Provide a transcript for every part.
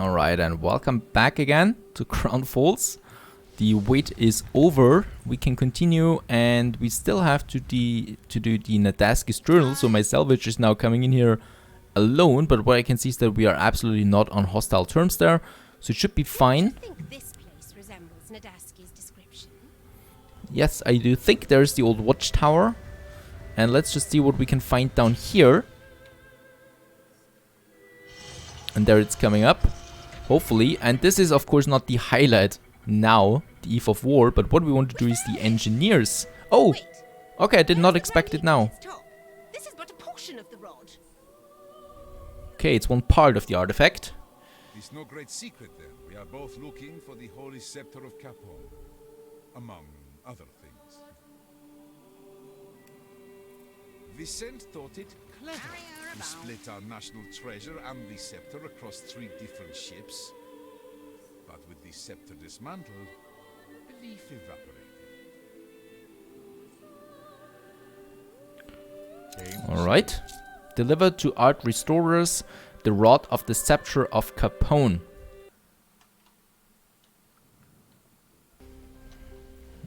Alright, and welcome back again to Crown Falls. The wait is over. We can continue, and we still have to do the Nadaski's journal. So my salvage is now coming in here alone, but what I can see is that we are absolutely not on hostile terms there, so it should be fine. I think this place resembles Nadaski's description. Yes, I do think there's the old watchtower, and let's just see what we can find down here. And there it's coming up, hopefully. And this is of course not the highlight now, the Eve of War, but what we want to do is the engineers. Oh, okay, I did not expect it now. This is but a portion of the rod. Okay, it's one part of the artifact. It's no great secret then. We are both looking for the Holy Scepter of Capone, among other things. Vicent thought it clever to split our national treasure and the scepter across 3 different ships. But with the scepter dismantled, belief evaporated. Alright. Delivered to art restorers the rod of the scepter of Capone.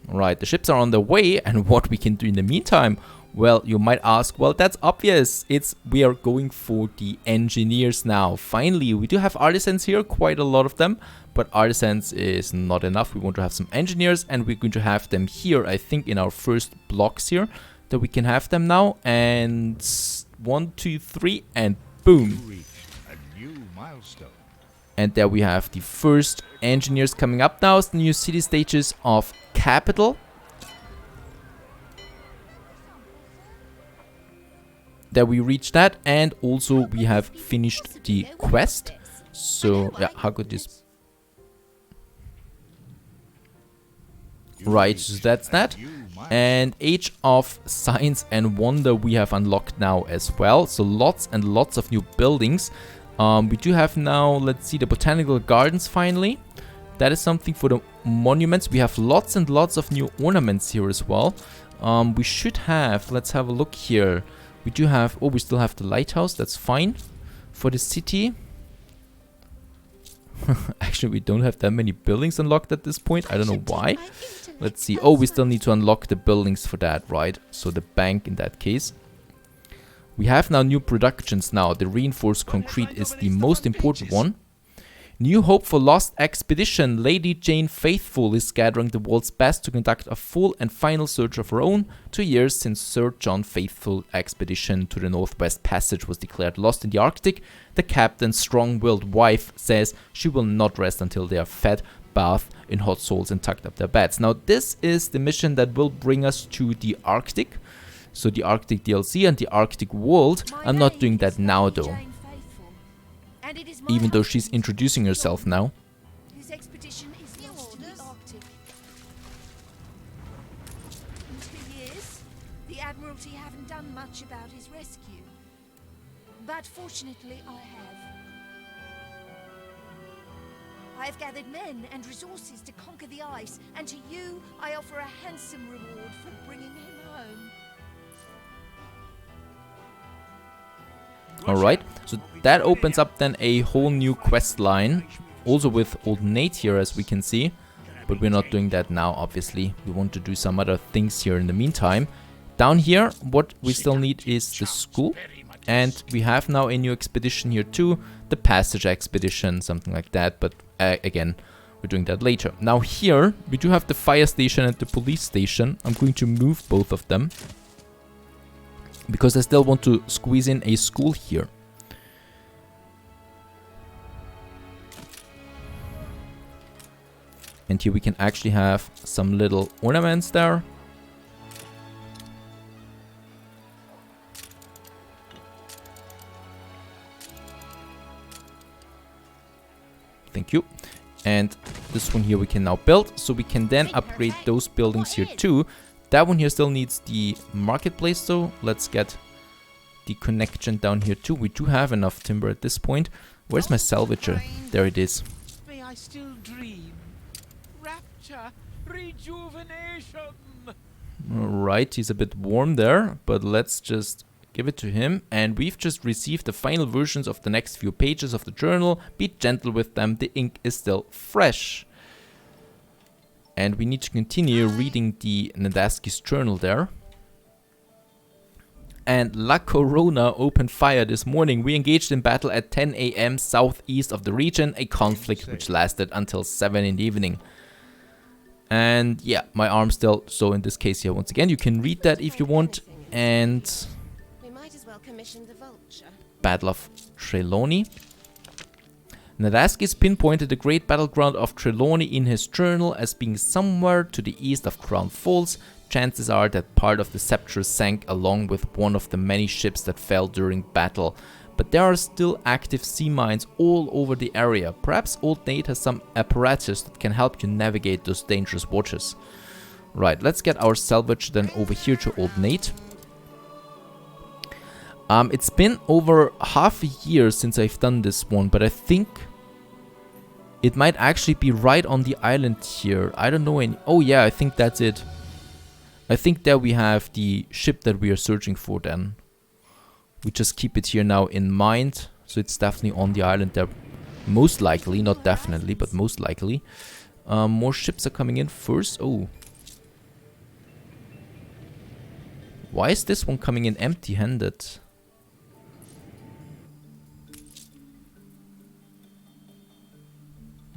Right, the ships are on their way, and what we can do in the meantime? Well, you might ask, well, that's obvious. We are going for the engineers now. Finally, we do have artisans here, quite a lot of them, but artisans is not enough. We want to have some engineers, and we're going to have them here, I think, in our first blocks here, that we can have them now. And 1, 2, 3, and boom. A new milestone. And there we have the first engineers coming up now as the new city stages of Capital. There we reached that, and also we have finished the quest. So yeah, how could this? Right, so that's that. And Age of Science and Wonder we have unlocked now as well. So lots and lots of new buildings. We do have now, let's see, the Botanical Gardens finally. That is something for the monuments. We have lots and lots of new ornaments here as well. We should have, let's have a look here. We do have, oh, we still have the lighthouse, that's fine. For the city. Actually, we don't have that many buildings unlocked at this point. I don't know why. Let's see. Oh, we still need to unlock the buildings for that, right? So the bank in that case. We have now new productions now. The reinforced concrete is the most important one. New hope for lost expedition. Lady Jane Faithful is gathering the world's best to conduct a full and final search of her own. 2 years since Sir John Faithful expedition to the Northwest Passage was declared lost in the Arctic, the captain's strong-willed wife says she will not rest until they are fed, bathed in hot salts and tucked up their beds. Now this is the mission that will bring us to the Arctic. So the Arctic DLC and the Arctic world. I'm not doing that now though. Even though she's introducing herself now. His expedition is lost in the Arctic. In 2 years, the Admiralty haven't done much about his rescue. But fortunately, I have. I have gathered men and resources to conquer the ice, and to you, I offer a handsome reward for bringing him home. Alright, so that opens up then a whole new quest line. Also with old Nate here, as we can see. But we're not doing that now, obviously. We want to do some other things here in the meantime. Down here, what we still need is the school. And we have now a new expedition here too. The Passage Expedition, something like that. But again, we're doing that later. Now here, we do have the fire station and the police station. I'm going to move both of them, because I still want to squeeze in a school here. And here we can actually have some little ornaments there. Thank you. And this one here we can now build, so we can then upgrade those buildings here too. That one here still needs the marketplace though. Let's get the connection down here too. We do have enough timber at this point. Where's my salvager? There it is. May I still dream? Rapture, rejuvenation. Alright, he's a bit warm there, but let's just Give it to him. And we've just received the final versions of the next few pages of the journal. Be gentle with them. The ink is still fresh. And we need to continue reading the Nadaski's journal there. And La Corona opened fire this morning. We engaged in battle at 10 AM southeast of the region. A conflict which lasted until 7 in the evening. And yeah, my arm still. So in this case here, once again, you can read that if you want. And We might as well commission the vulture. Battle of TRELAWNEY. Nadaskis pinpointed the great battleground of TRELAWNEY in his journal as being somewhere to the east of Crown Falls. Chances are that part of the Sceptre sank along with one of the many ships that fell during battle. But there are still active sea mines all over the area. Perhaps Old Nate has some apparatus that can help you navigate those dangerous waters. Right, let's get our salvage then over here to Old Nate. It's been over half a year since I've done this one, but I think it might actually be right on the island here. I don't know any... Oh yeah, I think that's it. I think there we have the ship that we are searching for then. We just keep it here now in mind. So it's definitely on the island there. Most likely, not definitely, but most likely. More ships are coming in first. Oh. Why is this one coming in empty-handed?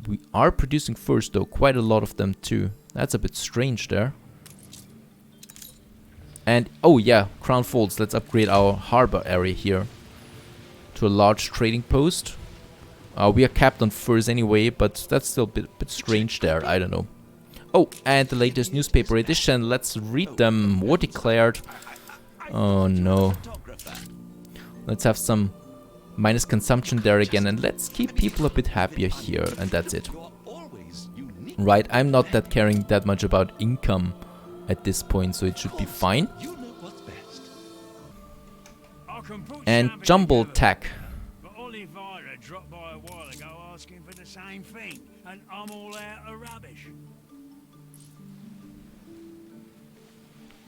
We are producing first though, quite a lot of them too. That's a bit strange there. And, oh yeah, Crown Falls. Let's upgrade our harbor area here to a large trading post. We are capped on furs anyway, but that's still a bit strange there. I don't know. Oh, and the latest newspaper edition. Let's read them. War declared. Oh no. Let's have some minus consumption there again. And let's keep people a bit happier here. And that's it. Right, I'm not that caring that much about income at this point, so it should be fine. And Jumble Tack. But Olivira dropped by a while ago asking for the same thing, and I'm all out of rubbish.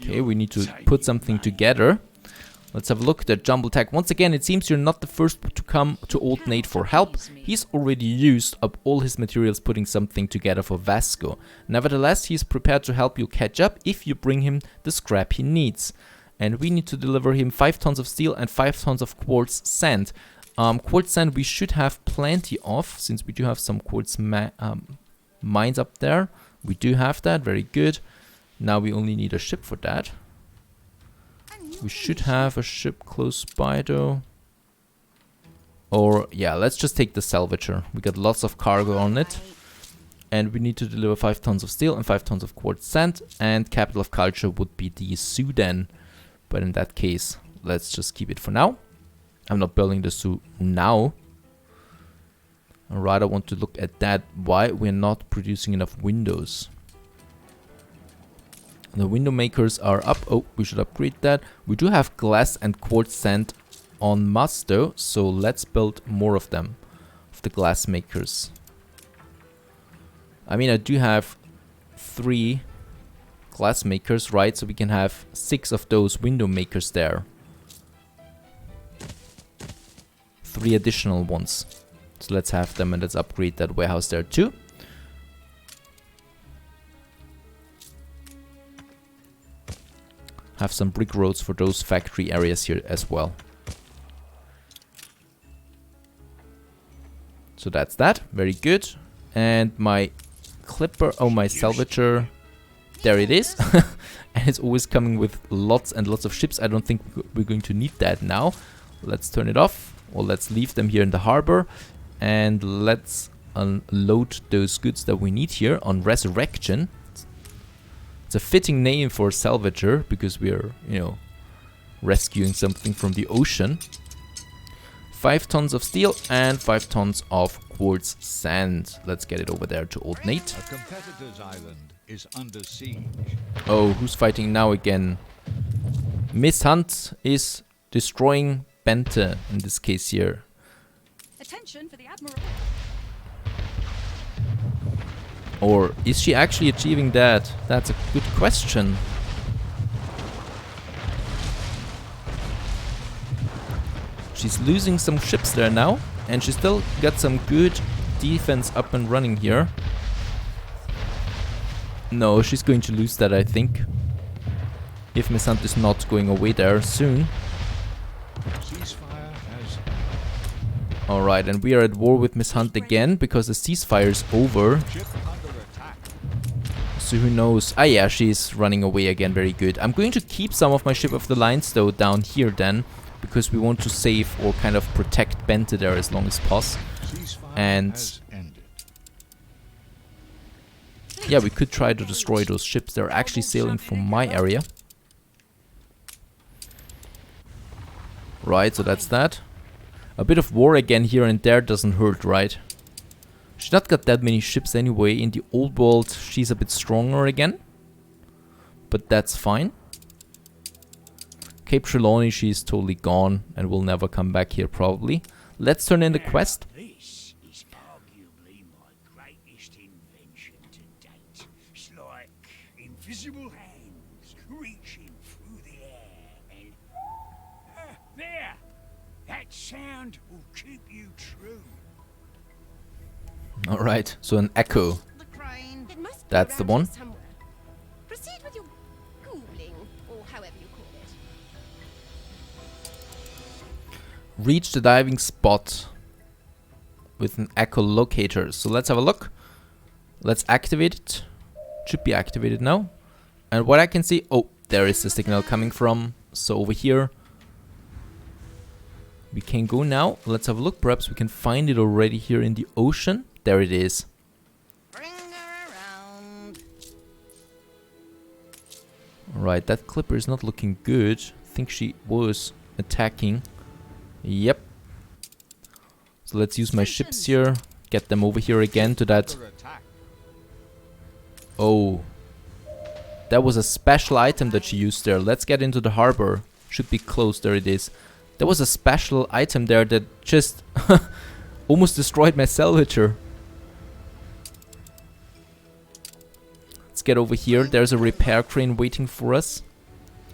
Okay, we need to put something together. Let's have a look at Jumble Tack. Once again, it seems you're not the first to come to Old Nate for help. He's already used up all his materials putting something together for Vasco. Nevertheless, he's prepared to help you catch up if you bring him the scrap he needs. And we need to deliver him 5 tons of steel and 5 tons of quartz sand. Quartz sand we should have plenty of, since we do have some quartz mines up there. We do have that, very good. Now we only need a ship for that. We should have a ship close by though. Or, yeah, let's just take the salvager. We got lots of cargo on it. And we need to deliver 5 tons of steel and 5 tons of quartz sand. And capital of culture would be the zoo then. But in that case, let's just keep it for now. I'm not building the zoo now. I rather want to look at that. Why we're not producing enough windows. The window makers are up. Oh, we should upgrade that. We do have glass and quartz sand en masse though, so let's build more of them, of the glass makers. I mean, I do have 3 glass makers, right? So we can have 6 of those window makers there. 3 additional ones. So let's have them and let's upgrade that warehouse there too. Have some brick roads for those factory areas here as well. So that's that. Very good. And my clipper, oh, my salvager, there it is. And it's always coming with lots and lots of ships. I don't think we're going to need that now. Let's turn it off, or let's leave them here in the harbor. And let's unload those goods that we need here on Resurrection. It's a fitting name for salvager because we are, you know, rescuing something from the ocean. 5 tons of steel and 5 tons of quartz sand. Let's get it over there to Old Nate. A competitor's island is under siege. Oh, who's fighting now again? Miss Hunt is destroying Bente in this case here. Attention for the Admiral. Or is she actually achieving that? That's a good question. She's losing some ships there now. And she still got some good defense up and running here. No, she's going to lose that, I think. If Miss Hunt is not going away there soon. Alright, and we are at war with Miss Hunt again because the ceasefire is over. So who knows? Ah yeah, she's running away again, very good. I'm going to keep some of my ship of the lines though down here then. Because we want to save or kind of protect Bente there as long as possible. And yeah, we could try to destroy those ships. They're actually sailing from my area. Right, so that's that. A bit of war again here and there doesn't hurt, right? She's not got that many ships anyway. In the old world, she's a bit stronger again. But that's fine. Cape Trelawney, she's totally gone and will never come back here probably. Let's turn in the quest. This is arguably my greatest invention to date. It's like invisible hands reaching through the air and... there! That sound will keep you true. Alright, so an echo. The crane. It must be That's the around one. here somewhere. Proceed with your googling, or however you call it. Reach the diving spot with an echolocator. So let's have a look. Let's activate it. Should be activated now. And what I can see... oh, there is the signal coming from. So over here we can go now. Let's have a look. Perhaps we can find it already here in the ocean. There it is. Bring her around. Alright, that clipper is not looking good. I think she was attacking. Yep. So let's use my ships here. Get them over here again to that. Oh. That was a special item that she used there. Let's get into the harbor. Should be close. There it is. There was a special item there that just almost destroyed my salvager. Let's get over here. There's a repair crane waiting for us.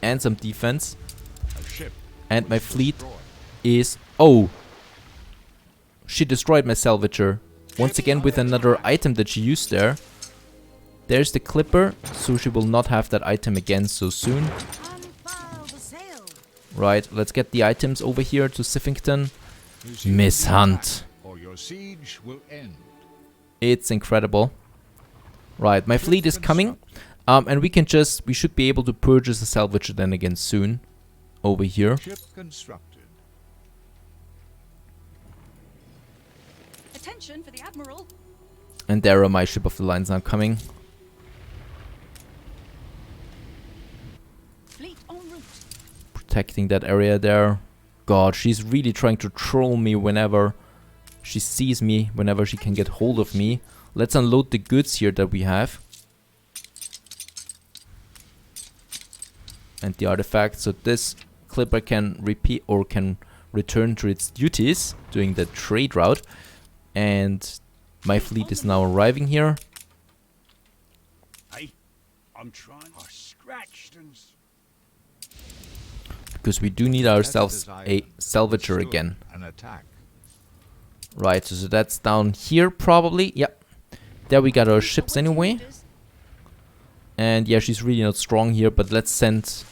And some defense. And my fleet is... oh! She destroyed my salvager. Once again with another item that she used there. There's the clipper. So she will not have that item again so soon. Right, let's get the items over here to Siffington. Miss Hunt. Or your siege will end. It's incredible. Right, my fleet is coming. And we should be able to purchase a salvager then again soon. Over here. Ship constructed. Attention for the Admiral. And there are my ship of the lines now coming. Fleet en route. Protecting that area there. God, she's really trying to troll me whenever she sees me, whenever she can get hold of me. Let's unload the goods here that we have. And the artifact, so this clipper can repeat or can return to its duties doing the trade route. And my fleet is now arriving here. Hey, I'm trying to scratch and... because we do need ourselves a salvager again. An attack. Right, so that's down here probably. Yep. There we got our ships anyway. And yeah, she's really not strong here, but let's send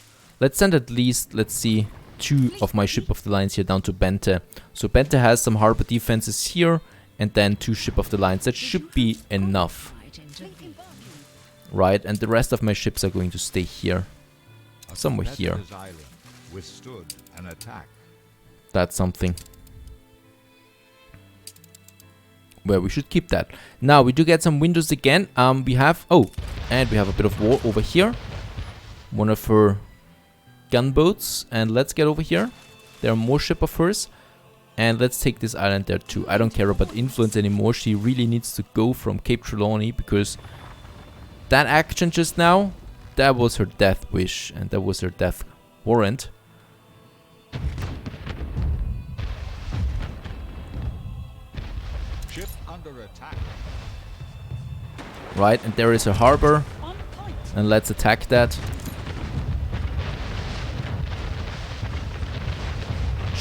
at least, let's see, 2 of my ship of the lines here down to Bente. So Bente has some harbor defenses here, and then 2 ship of the lines. That should be enough. Right, and the rest of my ships are going to stay here. Somewhere here. Withstood an attack. That's something. Well, we should keep that. Now, we do get some windows again. We have... oh, and we have a bit of war over here. One of her gunboats. And let's get over here. There are more ship of hers. And let's take this island there too. I don't care about influence anymore. She really needs to go from Cape Trelawney because that action just now, that was her death wish. And that was her death warrant. Ship under attack. Right, and there is a harbor. And let's attack that.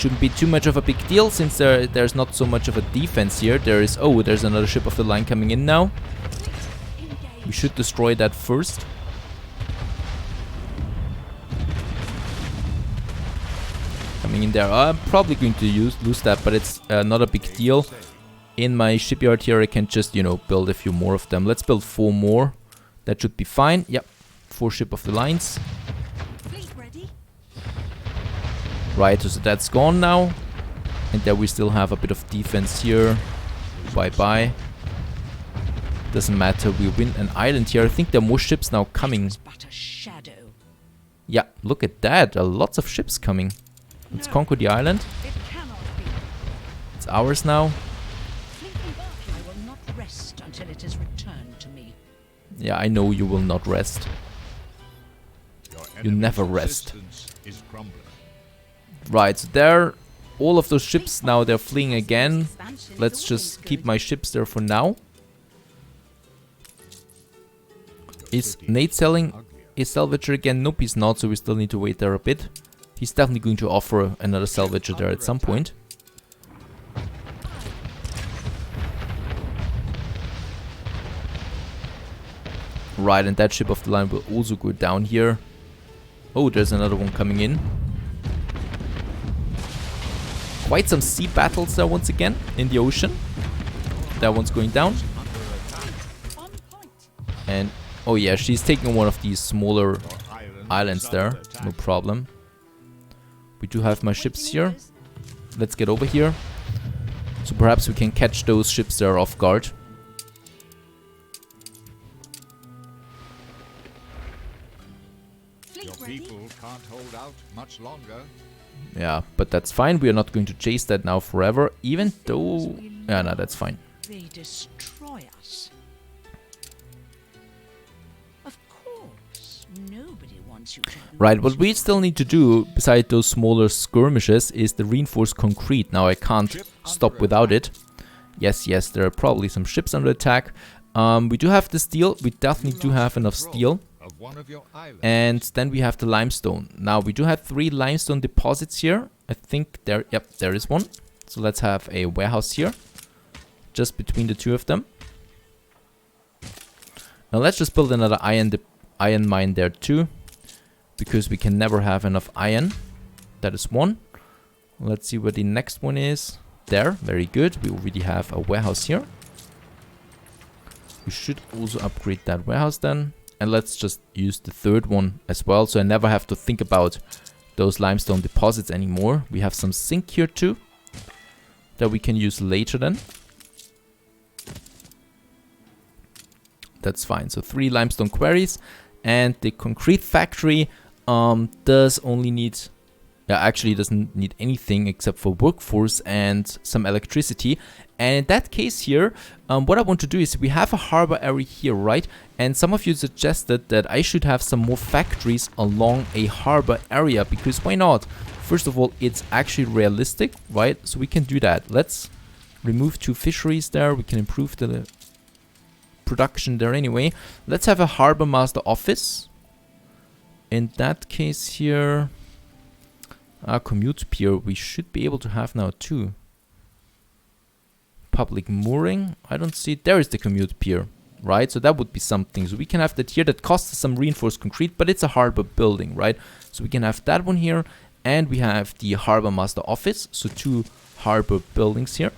Shouldn't be too much of a big deal since there's not so much of a defense here. There's another ship of the line coming in now. We should destroy that first. Coming in there. I'm probably going to lose that, but it's not a big deal. In my shipyard here, I can just, you know, build a few more of them. Let's build 4 more. That should be fine. Yep. 4 ship of the lines. Right, so that's gone now. And then we still have a bit of defense here. Bye-bye. Doesn't matter, we win an island here. I think there are more ships now coming. Yeah, look at that. There are lots of ships coming. Let's conquer the island. It's ours now. I will not rest until it is returned to me. Yeah, I know you will not rest. You never rest. Right, so there, all of those ships now, they're fleeing again. Let's just keep my ships there for now. Is Nate selling a salvager again? Nope, he's not, so we still need to wait there a bit. He's definitely going to offer another salvager there at some point. Right, and that ship of the line will also go down here. Oh, there's another one coming in. Quite some sea battles there once again in the ocean. That one's going down. And, oh yeah, she's taking one of these smaller islands there. No problem. We do have my ships here. Let's get over here. So perhaps we can catch those ships there off guard. Your people can't hold out much longer. Yeah, but that's fine. We are not going to chase that now forever, even though... Yeah, no, that's fine. They destroy us. Of course, nobody wants you to. Right, what we still need to do, beside those smaller skirmishes, is the reinforced concrete. Now, I can't stop without it. Yes, there are probably some ships under attack. We do have the steel. We definitely do have enough steel. And then we have the limestone. Now, we do have 3 limestone deposits here. I think there... Yep, there is one. So let's have a warehouse here. Just between the 2 of them. Now, let's just build another iron mine there too. Because we can never have enough iron. That is 1. Let's see where the next one is. There, very good. We already have a warehouse here. We should also upgrade that warehouse then. And let's just use the 3rd one as well. So I never have to think about those limestone deposits anymore. We have some zinc here too. That we can use later then. That's fine. So 3 limestone quarries. And the concrete factory does only need... Yeah, actually it doesn't need anything except for workforce and some electricity. And in that case here, what I want to do is we have a harbor area here, right? And some of you suggested that I should have some more factories along a harbor area, because why not? First of all, it's actually realistic, right? So we can do that. Let's remove 2 fisheries there. We can improve the production there anyway. Let's have a harbor master office. In that case here... commute pier, we should be able to have now too. Public mooring, I don't see it. There is the commute pier, right? So that would be something. So we can have that here. That costs us some reinforced concrete, but it's a harbor building, right? So we can have that one here, and we have the harbor master office. So 2 harbor buildings here.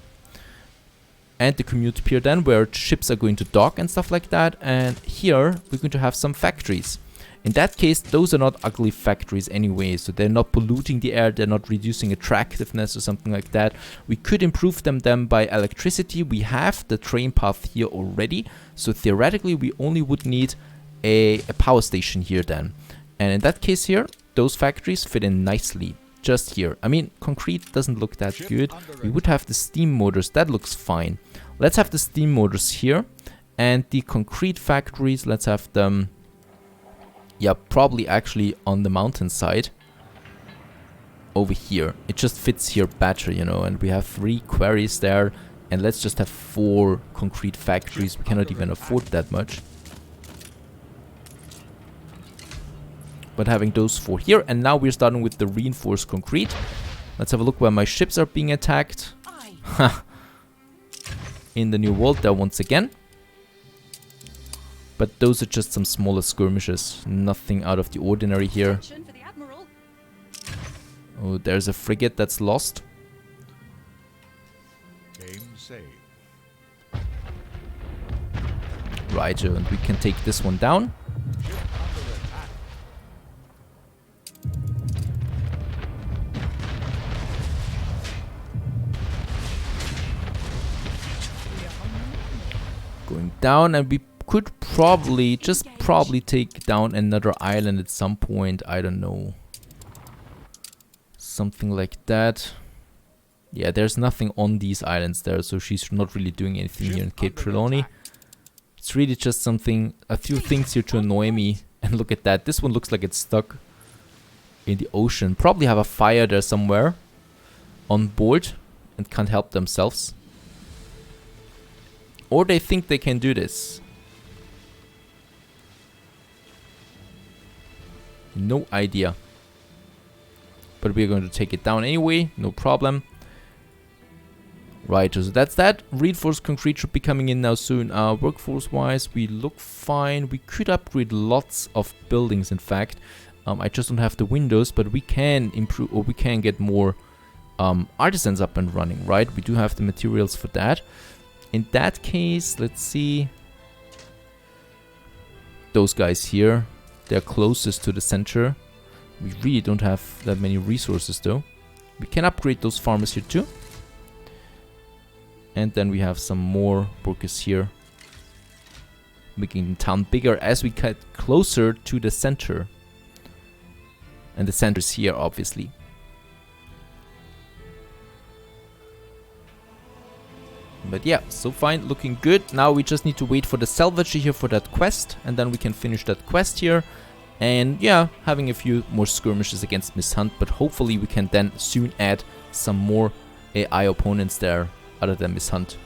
And the commute pier then, where ships are going to dock and stuff like that. And here, we're going to have some factories. In that case, those are not ugly factories anyway, so they're not polluting the air, they're not reducing attractiveness or something like that. We could improve them then by electricity. We have the train path here already, so theoretically we only would need a power station here then. And in that case here, those factories fit in nicely, just here. I mean, concrete doesn't look that good. We would have the steam motors, that looks fine. Let's have the steam motors here, and the concrete factories, let's have them... Yeah, probably actually on the mountainside. Over here. It just fits here better, you know. And we have 3 quarries there. And let's just have 4 concrete factories. We cannot even afford that much. But having those 4 here. And now we're starting with the reinforced concrete. Let's have a look where my ships are being attacked. Ha! In the new world there once again. But those are just some smaller skirmishes. Nothing out of the ordinary here. Attention for the Admiral. Oh, there's a frigate that's lost. Game saved. Right, and we can take this one down. Going down, and we could probably, just probably take down another island at some point. I don't know. Something like that. Yeah, there's nothing on these islands there, so she's not really doing anything here in Cape Trelawney. It's really just something, a few things here to annoy me. And look at that, this one looks like it's stuck in the ocean. Probably have a fire there somewhere on board and can't help themselves. Or they think they can do this. No idea. But we're going to take it down anyway, no problem. Right, so that's that. Reinforced concrete should be coming in now soon. Workforce wise, we look fine. We could upgrade lots of buildings, in fact. I just don't have the windows, but we can improve, or we can get more artisans up and running, right? We do have the materials for that. In that case, let's see. Those guys here, they're closest to the center. We really don't have that many resources though. We can upgrade those farmers here too. And then we have some more workers here, making the town bigger as we get closer to the center. And the center is here, obviously. But yeah, so fine, looking good. Now we just need to wait for the salvager here for that quest, and then we can finish that quest here. And yeah, having a few more skirmishes against Miss Hunt, but hopefully we can then soon add some more AI opponents there other than Miss Hunt.